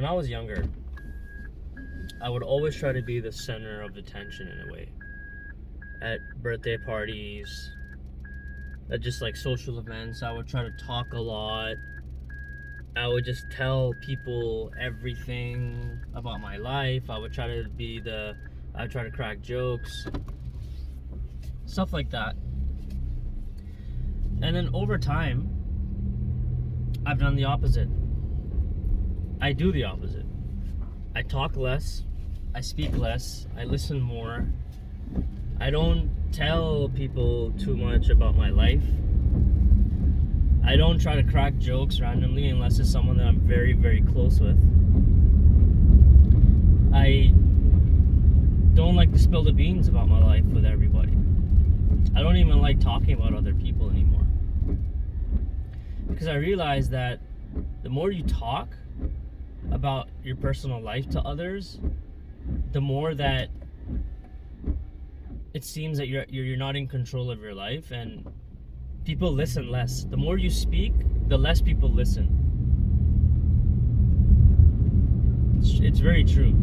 when I was younger, I would always try to be the center of attention in a way. At birthday parties, at just like social events, I would try to talk a lot. I would just tell people everything about my life. I would try to crack jokes, stuff like that. And then over time, I've done the opposite. I do the opposite. I talk less, I speak less, I listen more. I don't tell people too much about my life. I don't try to crack jokes randomly unless it's someone that I'm very, very close with. I don't like to spill the beans about my life with everybody. I don't even like talking about other people anymore. Because I realize that the more you talk about your personal life to others, the more that it seems that you're not in control of your life, and people listen less. The more you speak, the less people listen. It's very true.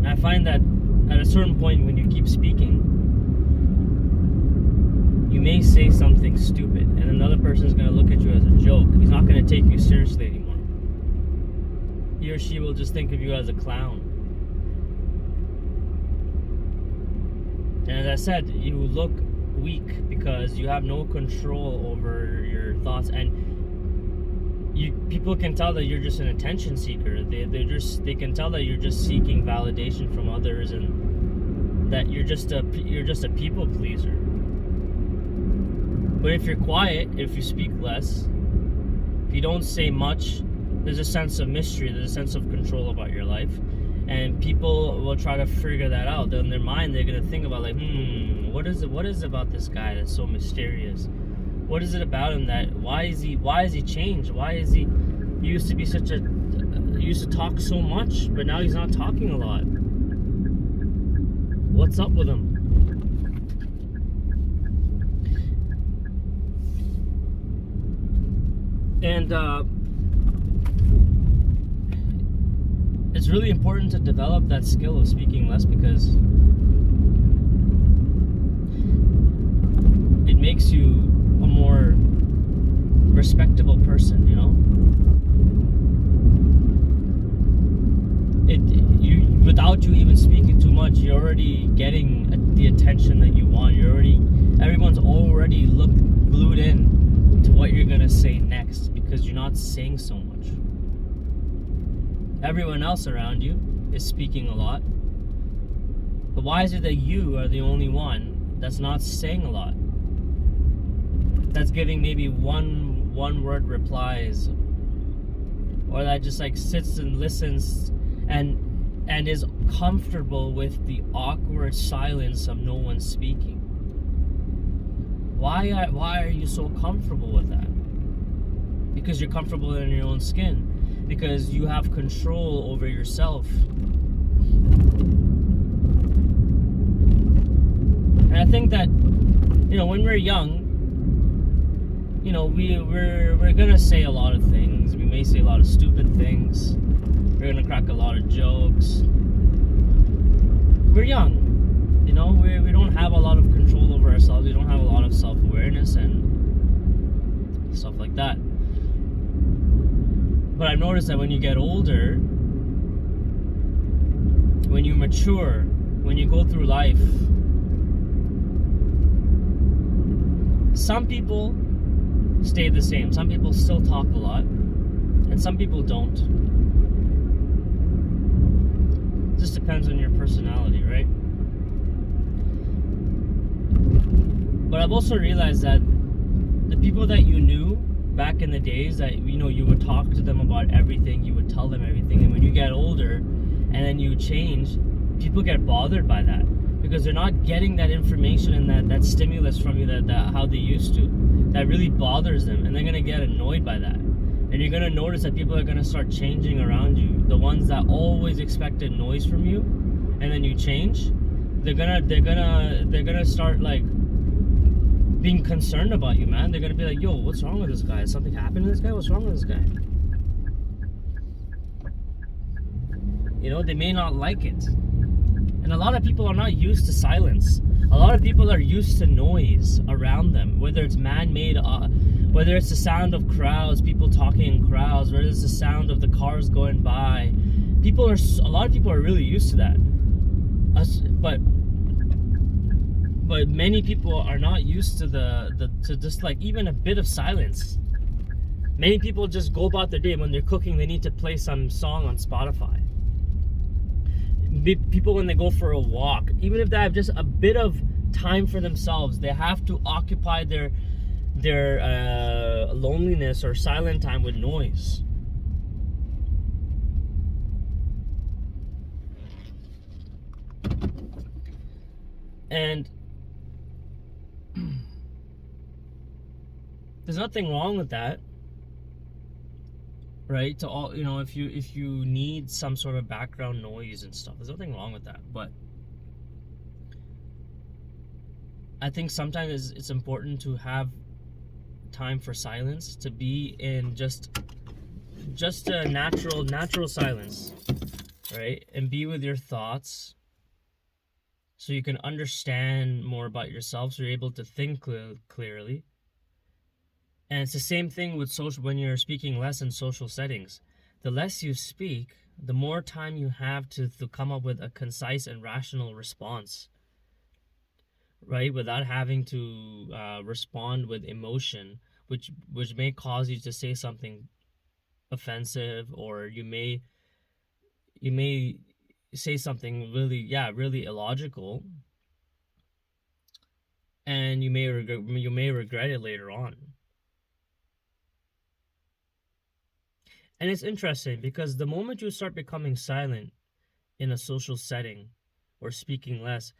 And I find that at a certain point when you keep speaking, you may say something stupid, and another person is going to look at you as a joke. He's not going to take you seriously anymore. He or she will just think of you as a clown. And as I said, you look weak because you have no control over your thoughts, and people can tell that you're just an attention seeker. They can tell that you're just seeking validation from others, and that you're just a people pleaser. But if you're quiet, if you speak less, if you don't say much, there's a sense of mystery, there's a sense of control about your life. And people will try to figure that out. In their mind, they're going to think about like, what is it about this guy that's so mysterious? What is it about him why is he changed? He used to be he used to talk so much, but now he's not talking a lot. What's up with him? And it's really important to develop that skill of speaking less, because it makes you a more respectable person, you know? Without you even speaking too much, you're already getting the attention that you want. Everyone's already glued in to what you're gonna say next, because you're not saying so much. Everyone else around you is speaking a lot. But why is it that you are the only one that's not saying a lot? That's giving maybe one word replies, or that just like sits and listens and is comfortable with the awkward silence of no one speaking. Why are you so comfortable with that? Because you're comfortable in your own skin. Because you have control over yourself. And I think that, when we're young, we're gonna say a lot of things. We may say a lot of stupid things. We're gonna crack a lot of jokes. We're young, we don't have a lot of control over ourselves. We don't have a lot of self-awareness and stuff like that. But I've noticed that when you get older, when you mature, when you go through life, some people stay the same. Some people still talk a lot, and some people don't. It just depends on your personality, right? But I've also realized that the people that you knew back in the days, that you would talk to them about everything, you would tell them everything, and when you get older and then you change, people get bothered by that, because they're not getting that information and that stimulus from you that how they used to. That really bothers them, and they're gonna get annoyed by that. And you're gonna notice that people are gonna start changing around you. The ones that always expected noise from you, and then you change, they're gonna start like being concerned about you, man. They're gonna be like, yo, what's wrong with this guy? Is something happened to this guy? What's wrong with this guy? You know, they may not like it. And a lot of people are not used to silence. A lot of people are used to noise around them, whether it's man-made, whether it's the sound of crowds, people talking in crowds, whether it's the sound of the cars going by. A lot of people are really used to that. But many people are not used to to just like even a bit of silence. Many people just go about their day. When they're cooking, they need to play some song on Spotify. People, when they go for a walk, even if they have just a bit of time for themselves, they have to occupy their loneliness or silent time with noise. And there's nothing wrong with that, right? To all, you know, if you need some sort of background noise and stuff, there's nothing wrong with that. But I think sometimes it's important to have time for silence, to be in just a natural silence, right? And be with your thoughts, so you can understand more about yourself, so you're able to think clearly. And it's the same thing with when you're speaking less in social settings. The less you speak, the more time you have to come up with a concise and rational response, right? Without having to respond with emotion, which may cause you to say something offensive, or you may say something really illogical, and you may regret it later on. And it's interesting because the moment you start becoming silent in a social setting or speaking less,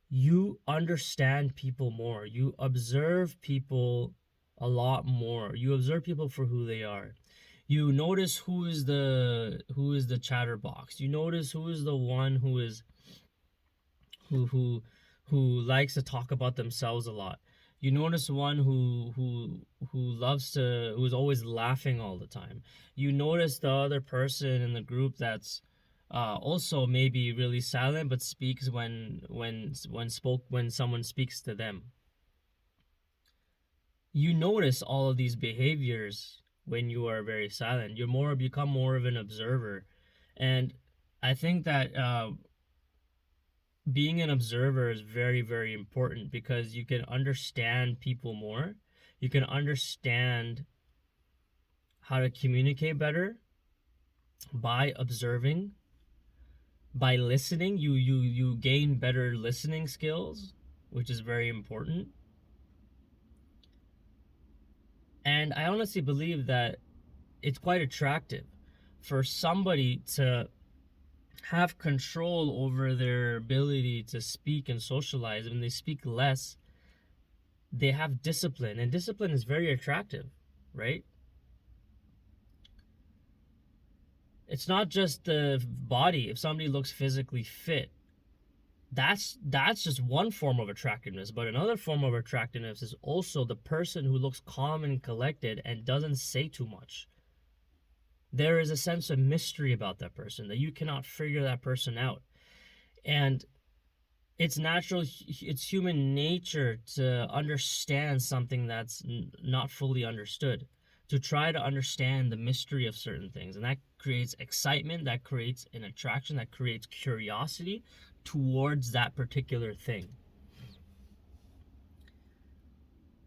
you understand people more. You observe people a lot more. You observe people for who they are. You notice who is the chatterbox. You notice who is the one who likes to talk about themselves a lot. You notice one who's always laughing all the time. You notice the other person in the group that's also maybe really silent but speaks when someone speaks to them. You notice all of these behaviors when you are very silent. You become more of an observer. And I think that being an observer is very, very important, because you can understand people more. You can understand how to communicate better by observing, by listening. You gain better listening skills, which is very important. And I honestly believe that it's quite attractive for somebody to have control over their ability to speak and socialize. When they speak less, they have discipline, and discipline is very attractive, right? It's not just the body. If somebody looks physically fit, that's just one form of attractiveness. But another form of attractiveness is also the person who looks calm and collected and doesn't say too much. There is a sense of mystery about that person, that you cannot figure that person out. And it's natural, it's human nature to understand something that's not fully understood, to try to understand the mystery of certain things. And that creates excitement, that creates an attraction, that creates curiosity towards that particular thing.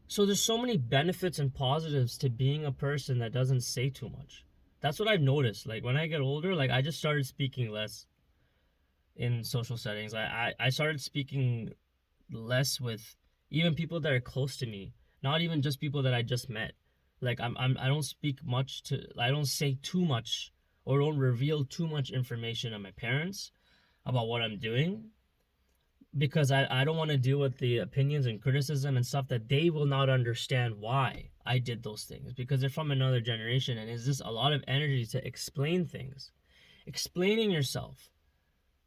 So there's so many benefits and positives to being a person that doesn't say too much. That's what I've noticed. Like when I get older, like I just started speaking less in social settings. I started speaking less with even people that are close to me, not even just people that I just met. Like I don't speak much I don't say too much, or don't reveal too much information to my parents about what I'm doing, because I don't want to deal with the opinions and criticism and stuff that they will not understand why I did those things, because they're from another generation, and it's just a lot of energy to explain things. Explaining yourself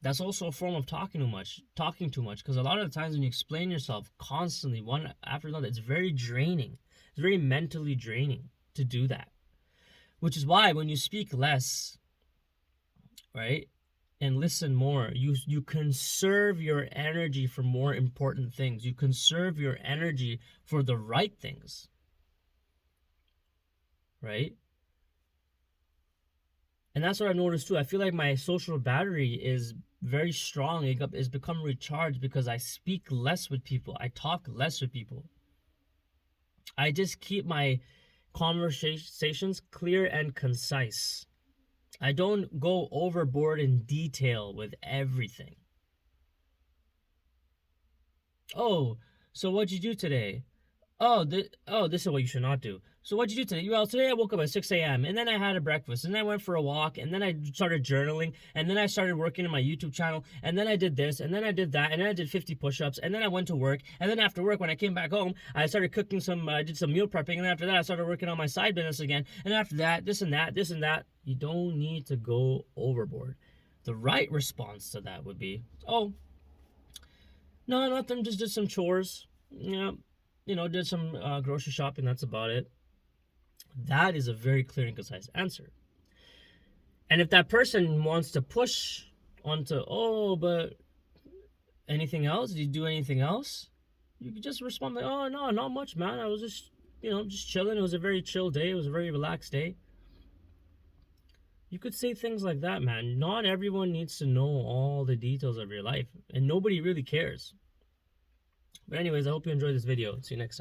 That's also a form of talking too much, because a lot of the times when you explain yourself constantly, one after another, it's very draining. It's very mentally draining to do that. Which is why when you speak less, right, and listen more, you conserve your energy for more important things. You conserve your energy for the right things, right? And that's what I've noticed too. I feel like my social battery is very strong. It's become recharged because I speak less with people. I talk less with people. I just keep my conversations clear and concise. I don't go overboard in detail with everything. Oh, so what'd you do today? This is what you should not do. So what'd you do today? Well, today I woke up at 6 a.m. and then I had a breakfast and then I went for a walk and then I started journaling and then I started working on my YouTube channel and then I did this and then I did that and then I did 50 push-ups and then I went to work and then after work when I came back home I started cooking I did some meal prepping and then after that I started working on my side business again and after that this and that, this and that. You don't need to go overboard. The right response to that would be, oh, no, nothing, just did some chores. Yeah, did some grocery shopping. That's about it. That is a very clear and concise answer. And if that person wants to push onto, oh, but anything else? Did you do anything else? You could just respond like, oh, no, not much, man. I was just, just chilling. It was a very chill day. It was a very relaxed day. You could say things like that, man. Not everyone needs to know all the details of your life, and nobody really cares. But anyways, I hope you enjoyed this video. See you next time.